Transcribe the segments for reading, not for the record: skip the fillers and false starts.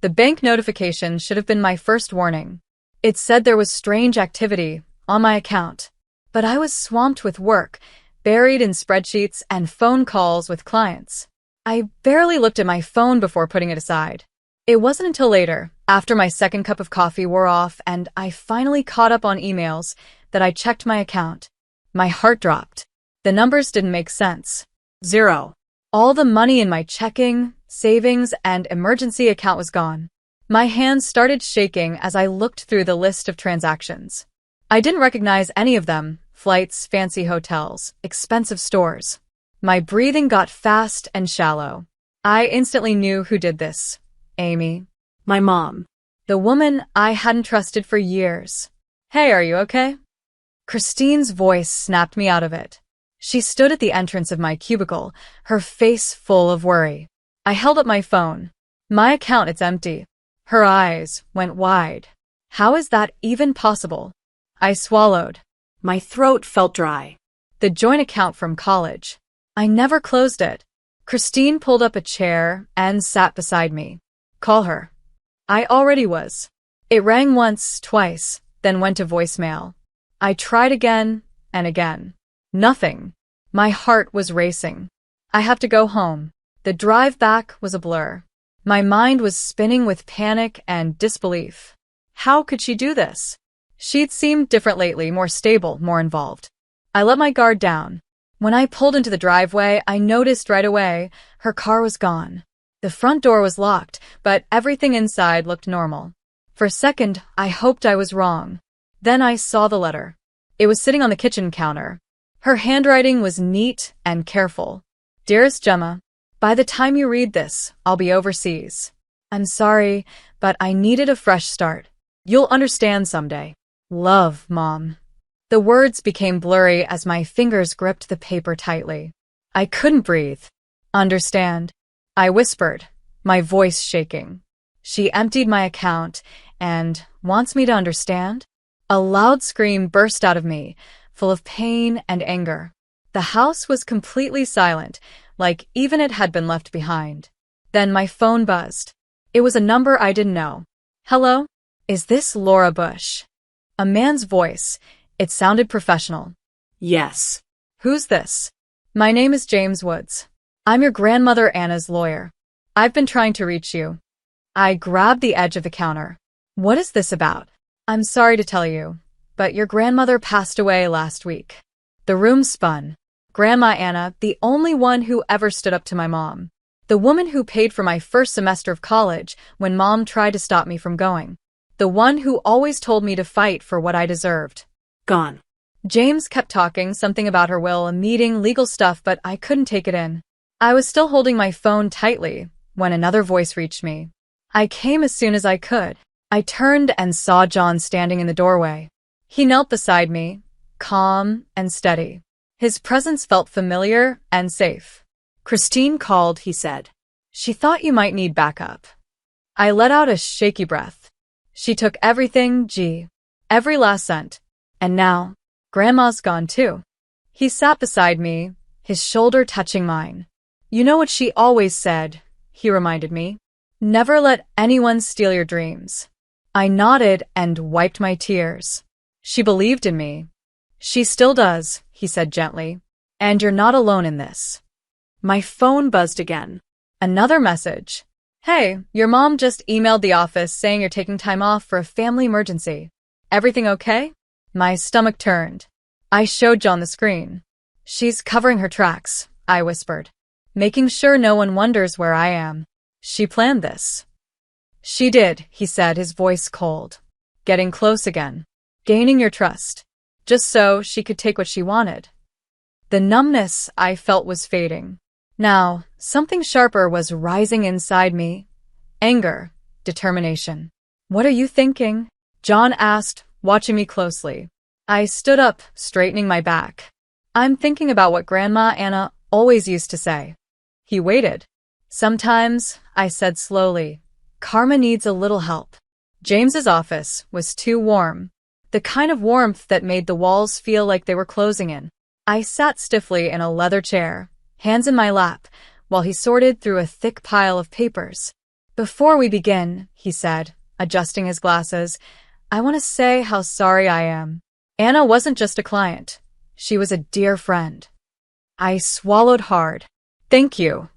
The bank notification should have been my first warning. It said there was strange activity on my account, but I was swamped with work, buried in spreadsheets and phone calls with clients. I barely looked at my phone before putting it aside. It wasn't until later, after my second cup of coffee wore off and I finally caught up on emails, that I checked my account. My heart dropped. The numbers didn't make sense. Zero. All the money in my checking, savings, and emergency account was gone. My hands started shaking as I looked through the list of transactions. I didn't recognize any of them: flights, fancy hotels, expensive stores. My breathing got fast and shallow. I instantly knew who did this. Amy. My mom. The woman I hadn't trusted for years. Hey, are you okay? Christine's voice snapped me out of it. She stood at the entrance of my cubicle, her face full of worry. I held up my phone. My account, it's empty. Her eyes went wide. How is that even possible? I swallowed. My throat felt dry. The joint account from college. I never closed it. Christine pulled up a chair and sat beside me. Call her. I already was. It rang once, twice, then went to voicemail. I tried again and again. Nothing. My heart was racing. I have to go home. The drive back was a blur. My mind was spinning with panic and disbelief. How could she do this? She'd seemed different lately, more stable, more involved. I let my guard down. When I pulled into the driveway, I noticed right away her car was gone. The front door was locked, but everything inside looked normal. For a second, I hoped I was wrong. Then I saw the letter. It was sitting on the kitchen counter. Her handwriting was neat and careful. Dearest Gemma, by the time you read this, I'll be overseas. I'm sorry, but I needed a fresh start. You'll understand someday. Love, Mom. The words became blurry as my fingers gripped the paper tightly. I couldn't breathe. Understand? I whispered, my voice shaking. She emptied my account and wants me to understand? A loud scream burst out of me, full of pain and anger. The house was completely silent, like even it had been left behind. Then my phone buzzed. It was a number I didn't know. Hello? Is this Laura Bush? A man's voice. It sounded professional. Yes. Who's this? My name is James Woods. I'm your grandmother Anna's lawyer. I've been trying to reach you. I grabbed the edge of the counter. What is this about? I'm sorry to tell you, but your grandmother passed away last week. The room spun. Grandma Anna, the only one who ever stood up to my mom. The woman who paid for my first semester of college when Mom tried to stop me from going. The one who always told me to fight for what I deserved. Gone. James kept talking, something about her will, a meeting, legal stuff, but I couldn't take it in. I was still holding my phone tightly when another voice reached me. I came as soon as I could. I turned and saw John standing in the doorway. He knelt beside me, calm and steady. His presence felt familiar and safe. Christine called, he said. She thought you might need backup. I let out a shaky breath. She took everything, every last cent. And now, Grandma's gone too. He sat beside me, his shoulder touching mine. You know what she always said, he reminded me. Never let anyone steal your dreams. I nodded and wiped my tears. She believed in me. She still does, he said gently. And you're not alone in this. My phone buzzed again. Another message. Hey, your mom just emailed the office saying you're taking time off for a family emergency. Everything okay? My stomach turned. I showed John the screen. She's covering her tracks, I whispered. Making sure no one wonders where I am. She planned this. She did, he said, his voice cold. Getting close again. Gaining your trust. Just so she could take what she wanted. The numbness I felt was fading. Now, something sharper was rising inside me. Anger. Determination. What are you thinking? John asked, watching me closely. I stood up, straightening my back. I'm thinking about what Grandma Anna always used to say. He waited. Sometimes, I said slowly, karma needs a little help. James's office was too warm. The kind of warmth that made the walls feel like they were closing in. I sat stiffly in a leather chair, hands in my lap, while he sorted through a thick pile of papers. Before we begin, he said, adjusting his glasses, I want to say how sorry I am. Anna wasn't just a client. She was a dear friend. I swallowed hard. Thank you.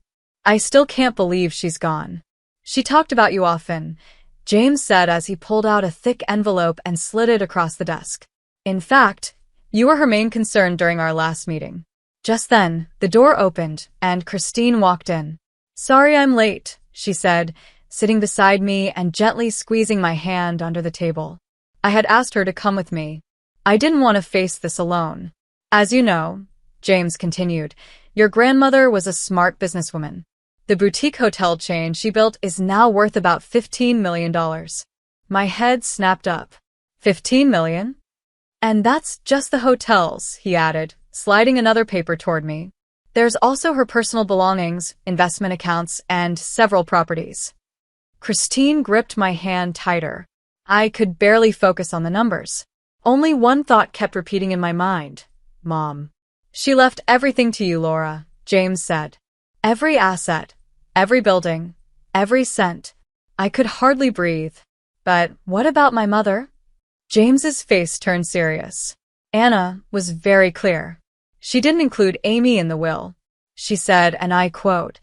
I still can't believe she's gone. She talked about you often, James said as he pulled out a thick envelope and slid it across the desk. In fact, you were her main concern during our last meeting. Just then, the door opened, and Christine walked in. Sorry I'm late, she said, sitting beside me and gently squeezing my hand under the table. I had asked her to come with me. I didn't want to face this alone. As you know, James continued, your grandmother was a smart businesswoman. The boutique hotel chain she built is now worth about $15 million. My head snapped up. $15 million? And that's just the hotels, he added, sliding another paper toward me. There's also her personal belongings, investment accounts, and several properties. Christine gripped my hand tighter. I could barely focus on the numbers. Only one thought kept repeating in my mind. Mom. She left everything to you, Laura, James said. Every asset, every building, every cent. I could hardly breathe. But what about my mother? James's face turned serious. Anna was very clear. She didn't include Amy in the will. She said, and I quote,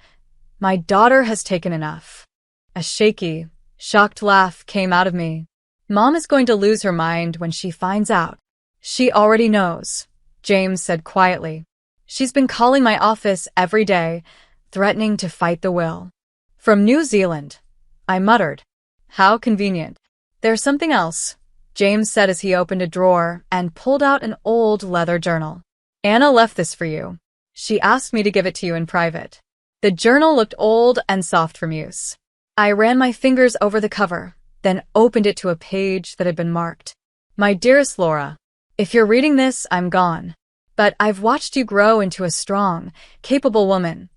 my daughter has taken enough. A shaky, shocked laugh came out of me. Mom is going to lose her mind when she finds out. She already knows, James said quietly. She's been calling my office every day, threatening to fight the will. From New Zealand, I muttered. How convenient. There's something else, James said as he opened a drawer and pulled out an old leather journal. Anna left this for you. She asked me to give it to you in private. The journal looked old and soft from use. I ran my fingers over the cover, then opened it to a page that had been marked. My dearest Laura, if you're reading this, I'm gone. But I've watched you grow into a strong, capable woman,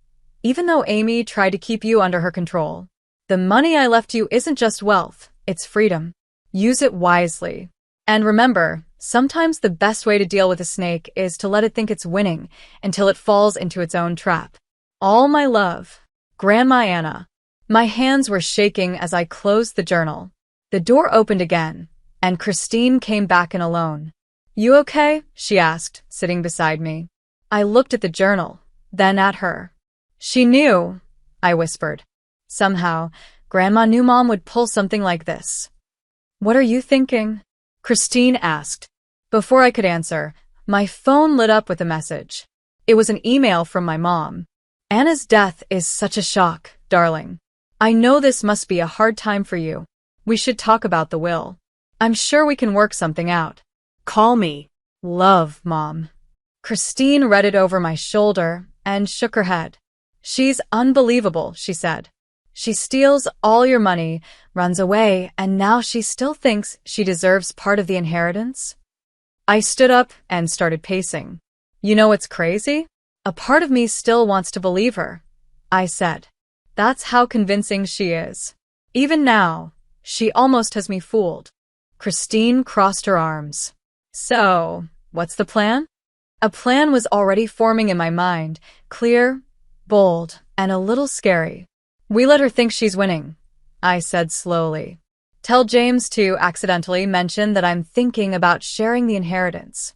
even though Amy tried to keep you under her control. The money I left you isn't just wealth, it's freedom. Use it wisely. And remember, sometimes the best way to deal with a snake is to let it think it's winning until it falls into its own trap. All my love, Grandma Anna. My hands were shaking as I closed the journal. The door opened again, and Christine came back in alone. You okay? She asked, sitting beside me. I looked at the journal, then at her. She knew, I whispered. Somehow, Grandma knew Mom would pull something like this. What are you thinking? Christine asked. Before I could answer, my phone lit up with a message. It was an email from my mom. Anna's death is such a shock, darling. I know this must be a hard time for you. We should talk about the will. I'm sure we can work something out. Call me. Love, Mom. Christine read it over my shoulder and shook her head. She's unbelievable, she said. She steals all your money, runs away, and now she still thinks she deserves part of the inheritance? I stood up and started pacing. You know what's crazy? A part of me still wants to believe her, I said. That's how convincing she is. Even now, she almost has me fooled. Christine crossed her arms. So, what's the plan? A plan was already forming in my mind, clear, bold, and a little scary. We let her think she's winning, I said slowly. Tell James to accidentally mention that I'm thinking about sharing the inheritance.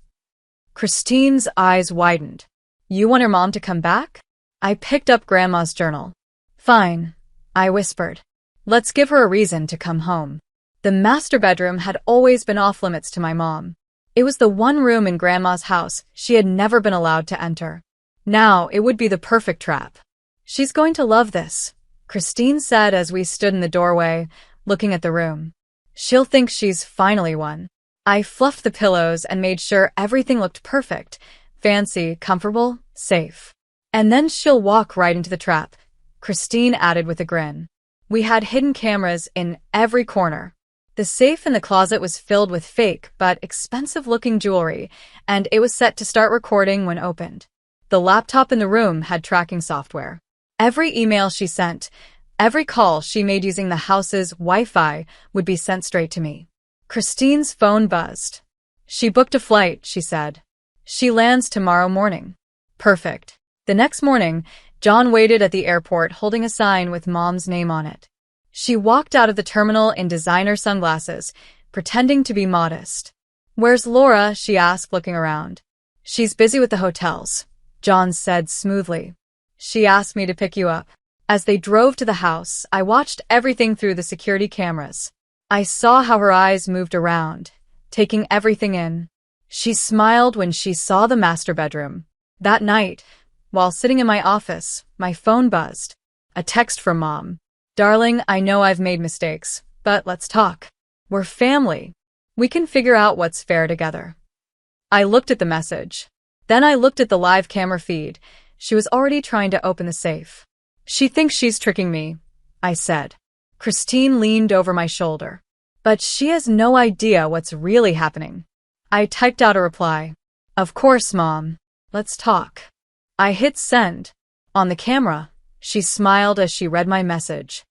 Christine's eyes widened. You want her mom to come back? I picked up Grandma's journal. Fine, I whispered. Let's give her a reason to come home. The master bedroom had always been off limits to my mom. It was the one room in Grandma's house she had never been allowed to enter. Now it would be the perfect trap. She's going to love this, Christine said as we stood in the doorway, looking at the room. She'll think she's finally won. I fluffed the pillows and made sure everything looked perfect, fancy, comfortable, safe. And then she'll walk right into the trap, Christine added with a grin. We had hidden cameras in every corner. The safe in the closet was filled with fake but expensive-looking jewelry, and it was set to start recording when opened. The laptop in the room had tracking software. Every email she sent, every call she made using the house's Wi-Fi would be sent straight to me. Christine's phone buzzed. She booked a flight, she said. She lands tomorrow morning. Perfect. The next morning, John waited at the airport holding a sign with Mom's name on it. She walked out of the terminal in designer sunglasses, pretending to be modest. "Where's Laura?" she asked, looking around. "She's busy with the hotels," John said smoothly. "She asked me to pick you up." As they drove to the house, I watched everything through the security cameras. I saw how her eyes moved around, taking everything in. She smiled when she saw the master bedroom. That night, while sitting in my office, my phone buzzed. A text from Mom. "Darling, I know I've made mistakes, but let's talk. We're family. We can figure out what's fair together." I looked at the message. Then I looked at the live camera feed. She was already trying to open the safe. "She thinks she's tricking me," I said. Christine leaned over my shoulder. "But she has no idea what's really happening." I typed out a reply. "Of course, Mom. Let's talk." I hit send. On the camera, she smiled as she read my message.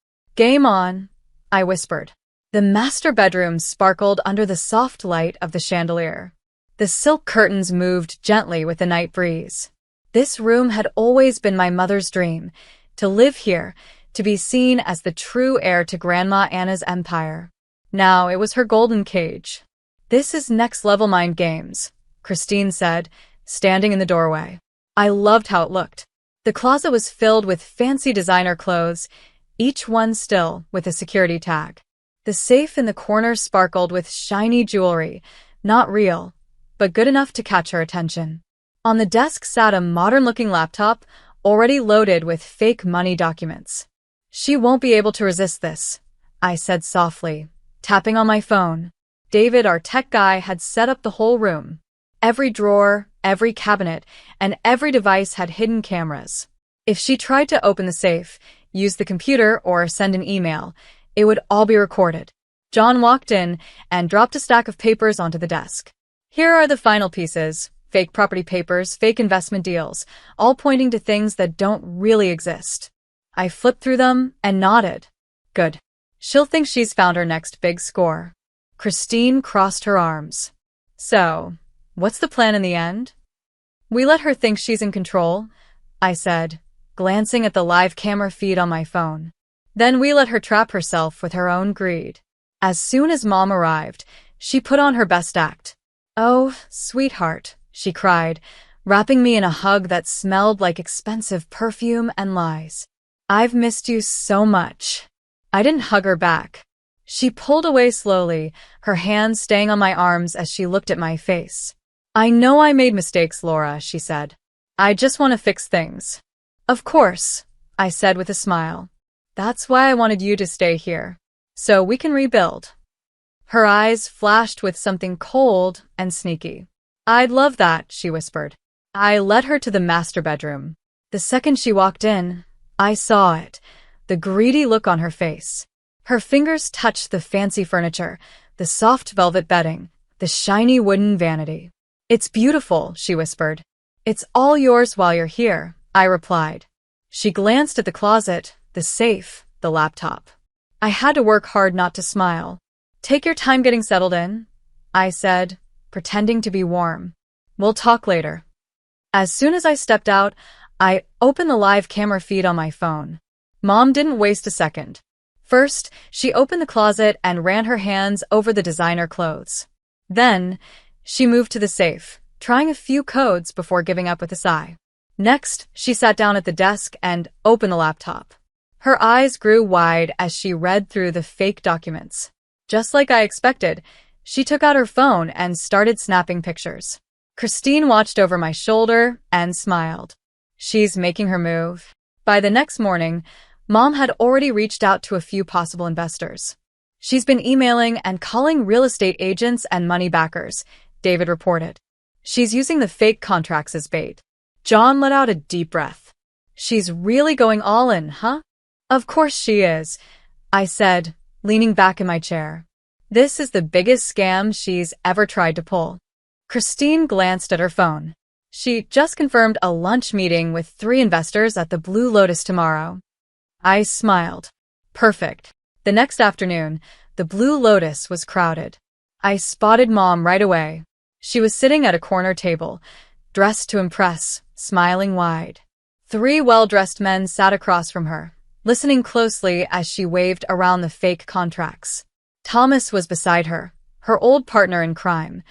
"Game on," I whispered. The master bedroom sparkled under the soft light of the chandelier. The silk curtains moved gently with the night breeze. This room had always been my mother's dream, to live here, to be seen as the true heir to Grandma Anna's empire. Now it was her golden cage. "This is next-level mind games," Christine said, standing in the doorway. I loved how it looked. The closet was filled with fancy designer clothes, each one still with a security tag. The safe in the corner sparkled with shiny jewelry, not real, but good enough to catch her attention. On the desk sat a modern-looking laptop, already loaded with fake money documents. "She won't be able to resist this," I said softly, tapping on my phone. David, our tech guy, had set up the whole room. Every drawer, every cabinet, and every device had hidden cameras. If she tried to open the safe, use the computer, or send an email, it would all be recorded. John walked in and dropped a stack of papers onto the desk. "Here are the final pieces. Fake property papers, fake investment deals, all pointing to things that don't really exist." I flipped through them and nodded. "Good. She'll think she's found her next big score." Christine crossed her arms. "So, what's the plan in the end?" "We let her think she's in control," I said, glancing at the live camera feed on my phone. "Then we let her trap herself with her own greed." As soon as Mom arrived, she put on her best act. "Oh, sweetheart," she cried, wrapping me in a hug that smelled like expensive perfume and lies. "I've missed you so much." I didn't hug her back. She pulled away slowly, her hands staying on my arms as she looked at my face. "I know I made mistakes, Laura," she said. "I just want to fix things." "Of course," I said with a smile. "That's why I wanted you to stay here, so we can rebuild." Her eyes flashed with something cold and sneaky. "I'd love that," she whispered. I led her to the master bedroom. The second she walked in, I saw it, the greedy look on her face. Her fingers touched the fancy furniture, the soft velvet bedding, the shiny wooden vanity. "It's beautiful," she whispered. "It's all yours while you're here," I replied. She glanced at the closet, the safe, the laptop. I had to work hard not to smile. "Take your time getting settled in," I said, pretending to be warm. "We'll talk later." As soon as I stepped out, I opened the live camera feed on my phone. Mom didn't waste a second. First, she opened the closet and ran her hands over the designer clothes. Then, she moved to the safe, trying a few codes before giving up with a sigh. Next, she sat down at the desk and opened the laptop. Her eyes grew wide as she read through the fake documents. Just like I expected, she took out her phone and started snapping pictures. Christine watched over my shoulder and smiled. She's making her move. By the next morning, Mom had already reached out to a few possible investors. She's been emailing and calling real estate agents and money backers, David reported. She's using the fake contracts as bait. John let out a deep breath. She's really going all in, huh? Of course she is, I said, leaning back in my chair. This is the biggest scam she's ever tried to pull. Christine glanced at her phone. She just confirmed a lunch meeting with 3 investors at the Blue Lotus tomorrow. I smiled. Perfect. The next afternoon, the Blue Lotus was crowded. I spotted Mom right away. She was sitting at a corner table, dressed to impress, smiling wide. 3 well-dressed men sat across from her, listening closely as she waved around the fake contracts. Thomas was beside her, her old partner in crime,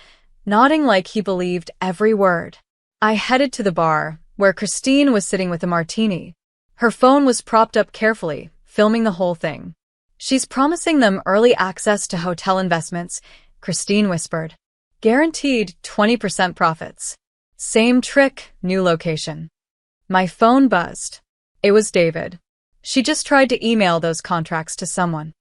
nodding like he believed every word. I headed to the bar, where Christine was sitting with a martini. Her phone was propped up carefully, filming the whole thing. "She's promising them early access to hotel investments," Christine whispered. "Guaranteed 20% profits. Same trick, new location." My phone buzzed. It was David. "She just tried to email those contracts to someone."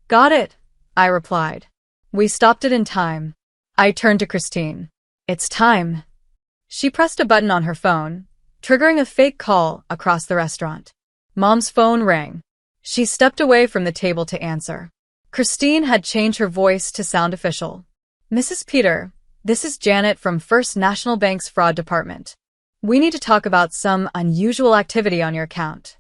"Got it," I replied. "We stopped it in time." I turned to Christine. "It's time." She pressed a button on her phone, triggering a fake call across the restaurant. Mom's phone rang. She stepped away from the table to answer. Christine had changed her voice to sound official. "Mrs. Peter, this is Janet from First National Bank's fraud department. We need to talk about some unusual activity on your account."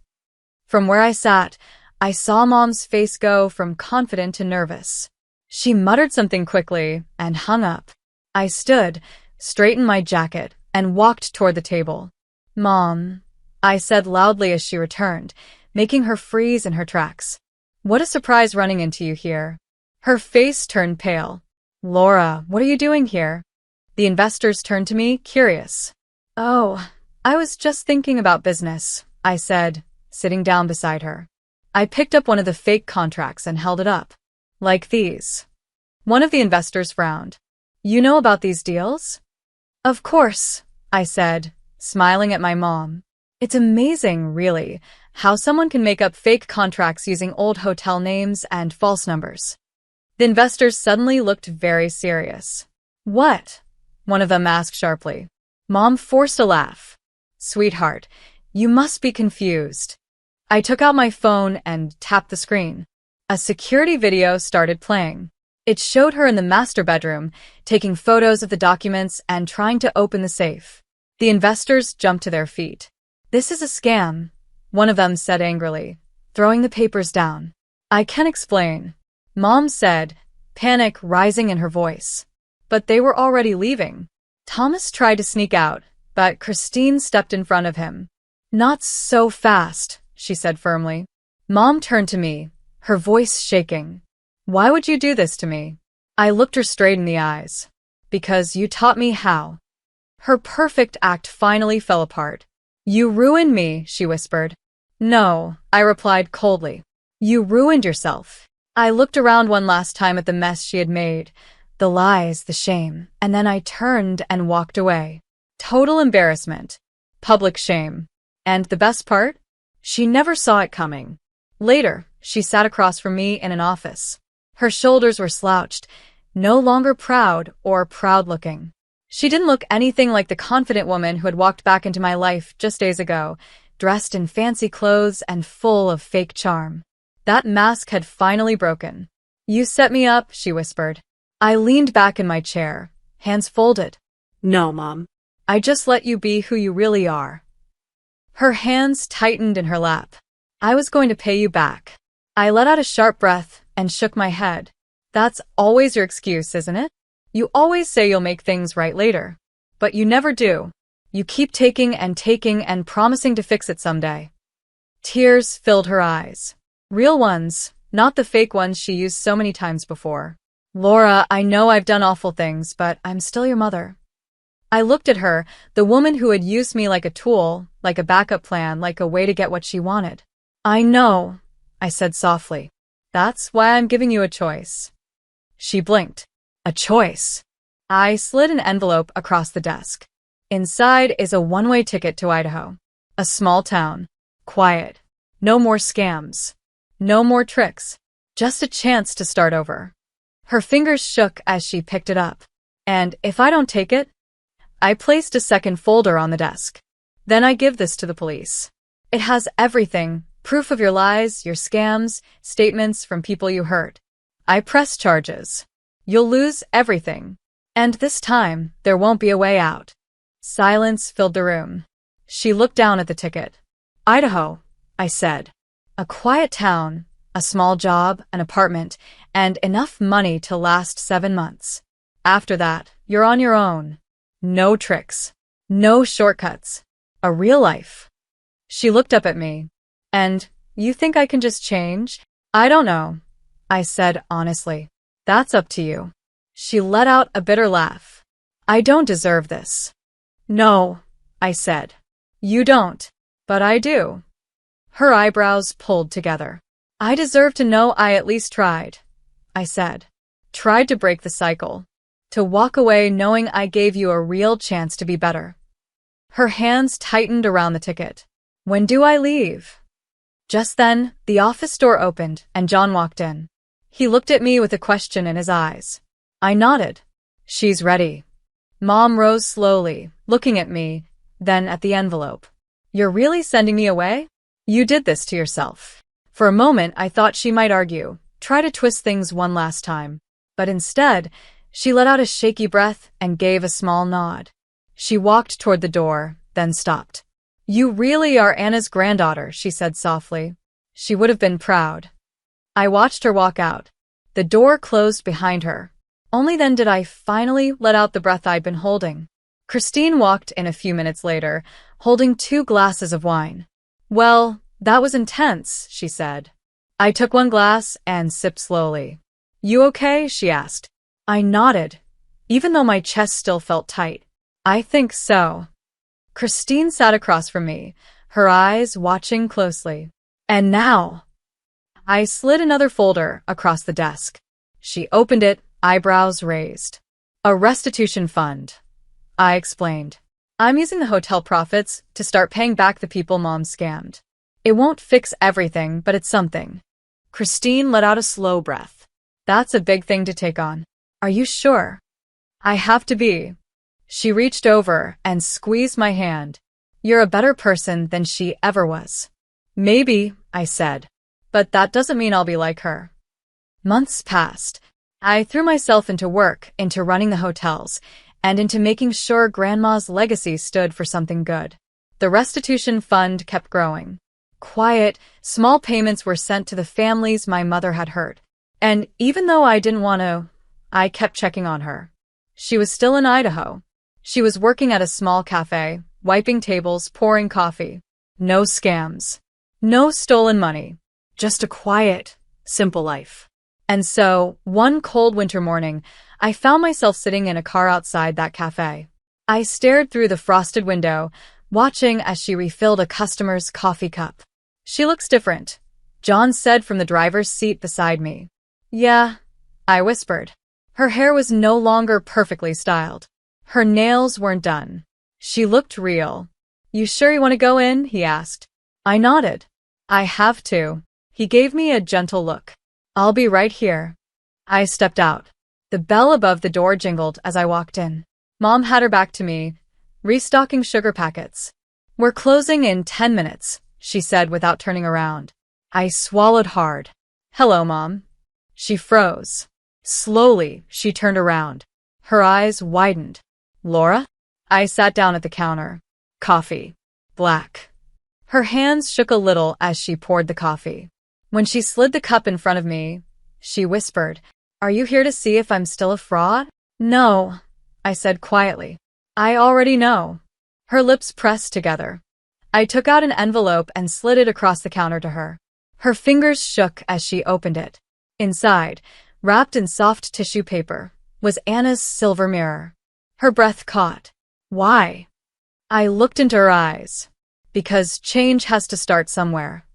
From where I sat, I saw Mom's face go from confident to nervous. She muttered something quickly and hung up. I stood, straightened my jacket, and walked toward the table. "Mom," I said loudly as she returned, making her freeze in her tracks. "What a surprise running into you here." Her face turned pale. "Laura, what are you doing here?" The investors turned to me, curious. "Oh, I was just thinking about business," I said, sitting down beside her. I picked up one of the fake contracts and held it up. "Like these." One of the investors frowned. "You know about these deals?" "Of course," I said, smiling at my mom. "It's amazing, really, how someone can make up fake contracts using old hotel names and false numbers." The investors suddenly looked very serious. "What?" one of them asked sharply. Mom forced a laugh. "Sweetheart, you must be confused." I took out my phone and tapped the screen. A security video started playing. It showed her in the master bedroom, taking photos of the documents and trying to open the safe. The investors jumped to their feet. "This is a scam," one of them said angrily, throwing the papers down. "I can explain," Mom said, panic rising in her voice. But they were already leaving. Thomas tried to sneak out, but Christine stepped in front of him. "Not so fast," she said firmly. Mom turned to me, her voice shaking. "Why would you do this to me?" I looked her straight in the eyes. "Because you taught me how." Her perfect act finally fell apart. "You ruined me," she whispered. "No," I replied coldly. "You ruined yourself." I looked around one last time at the mess she had made, the lies, the shame, and then I turned and walked away. Total embarrassment. Public shame. And the best part? She never saw it coming. Later, she sat across from me in an office. Her shoulders were slouched, no longer proud or proud-looking. She didn't look anything like the confident woman who had walked back into my life just days ago, dressed in fancy clothes and full of fake charm. That mask had finally broken. "You set me up," she whispered. I leaned back in my chair, hands folded. "No, Mom." "I just let you be who you really are." Her hands tightened in her lap. "I was going to pay you back." I let out a sharp breath and shook my head. "That's always your excuse, isn't it? You always say you'll make things right later. But you never do. You keep taking and promising to fix it someday." Tears filled her eyes. Real ones, not the fake ones she used so many times before. "Laura, I know I've done awful things, but I'm still your mother." I looked at her, the woman who had used me like a tool, like a backup plan, like a way to get what she wanted. "I know," I said softly. "That's why I'm giving you a choice." She blinked. "A choice?" I slid an envelope across the desk. "Inside is a one-way ticket to Idaho. A small town. Quiet. No more scams. No more tricks. Just a chance to start over." Her fingers shook as she picked it up. "And if I don't take it?" I placed a second folder on the desk. "Then I give this to the police. It has everything, proof of your lies, your scams, statements from people you hurt. I press charges. You'll lose everything. And this time, there won't be a way out." Silence filled the room. She looked down at the ticket. "Idaho," I said. "A quiet town, a small job, an apartment, and enough money to last 7 months. After that, you're on your own. No tricks. No shortcuts. A real life." She looked up at me. "And You think I can just change? I don't know, I said honestly. That's up to you. She let out a bitter laugh. I don't deserve this. No, I said. You don't, but I do. Her eyebrows pulled together. I deserve to know I at least tried, I said. Tried to break the cycle. To walk away knowing I gave you a real chance to be better. Her hands tightened around the ticket. When do I leave? Just then, the office door opened and John walked in. He looked at me with a question in his eyes. I nodded. She's ready. Mom rose slowly, looking at me, then at the envelope. You're really sending me away? You did this to yourself. For a moment, I thought she might argue, try to twist things one last time. But instead, she let out a shaky breath and gave a small nod. She walked toward the door, then stopped. You really are Anna's granddaughter, she said softly. She would have been proud. I watched her walk out. The door closed behind her. Only then did I finally let out the breath I'd been holding. Christine walked in a few minutes later, holding 2 glasses of wine. Well, that was intense, she said. I took one glass and sipped slowly. You okay? She asked. I nodded, even though my chest still felt tight. I think so. Christine sat across from me, her eyes watching closely. And now? I slid another folder across the desk. She opened it, eyebrows raised. A restitution fund, I explained. I'm using the hotel profits to start paying back the people Mom scammed. It won't fix everything, but it's something. Christine let out a slow breath. That's a big thing to take on. Are you sure? I have to be. She reached over and squeezed my hand. You're a better person than she ever was. Maybe, I said. But that doesn't mean I'll be like her. Months passed. I threw myself into work, into running the hotels, and into making sure Grandma's legacy stood for something good. The restitution fund kept growing. Quiet, small payments were sent to the families my mother had hurt. And even though I didn't want to, I kept checking on her. She was still in Idaho. She was working at a small cafe, wiping tables, pouring coffee. No scams. No stolen money. Just a quiet, simple life. And so, one cold winter morning, I found myself sitting in a car outside that cafe. I stared through the frosted window, watching as she refilled a customer's coffee cup. She looks different, John said from the driver's seat beside me. Yeah, I whispered. Her hair was no longer perfectly styled. Her nails weren't done. She looked real. You sure you want to go in? He asked. I nodded. I have to. He gave me a gentle look. I'll be right here. I stepped out. The bell above the door jingled as I walked in. Mom had her back to me, restocking sugar packets. We're closing in 10 minutes, she said without turning around. I swallowed hard. Hello, Mom. She froze. Slowly, she turned around. Her eyes widened. Laura? I sat down at the counter. Coffee. Black. Her hands shook a little as she poured the coffee. When she slid the cup in front of me, she whispered, Are you here to see if I'm still a fraud? No, I said quietly. I already know. Her lips pressed together. I took out an envelope and slid it across the counter to her. Her fingers shook as she opened it. Inside, wrapped in soft tissue paper, was Anna's silver mirror. Her breath caught. Why? I looked into her eyes. Because change has to start somewhere.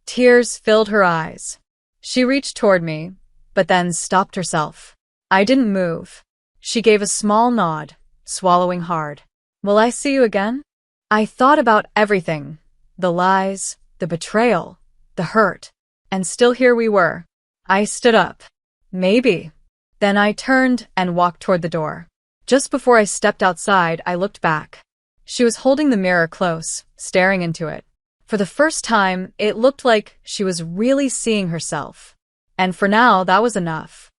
Tears filled her eyes. She reached toward me, but then stopped herself. I didn't move. She gave a small nod, swallowing hard. Will I see you again? I thought about everything. The lies, the betrayal, the hurt. And still here we were. I stood up. Maybe. Then I turned and walked toward the door. Just before I stepped outside, I looked back. She was holding the mirror close, staring into it. For the first time, it looked like she was really seeing herself. And for now, that was enough.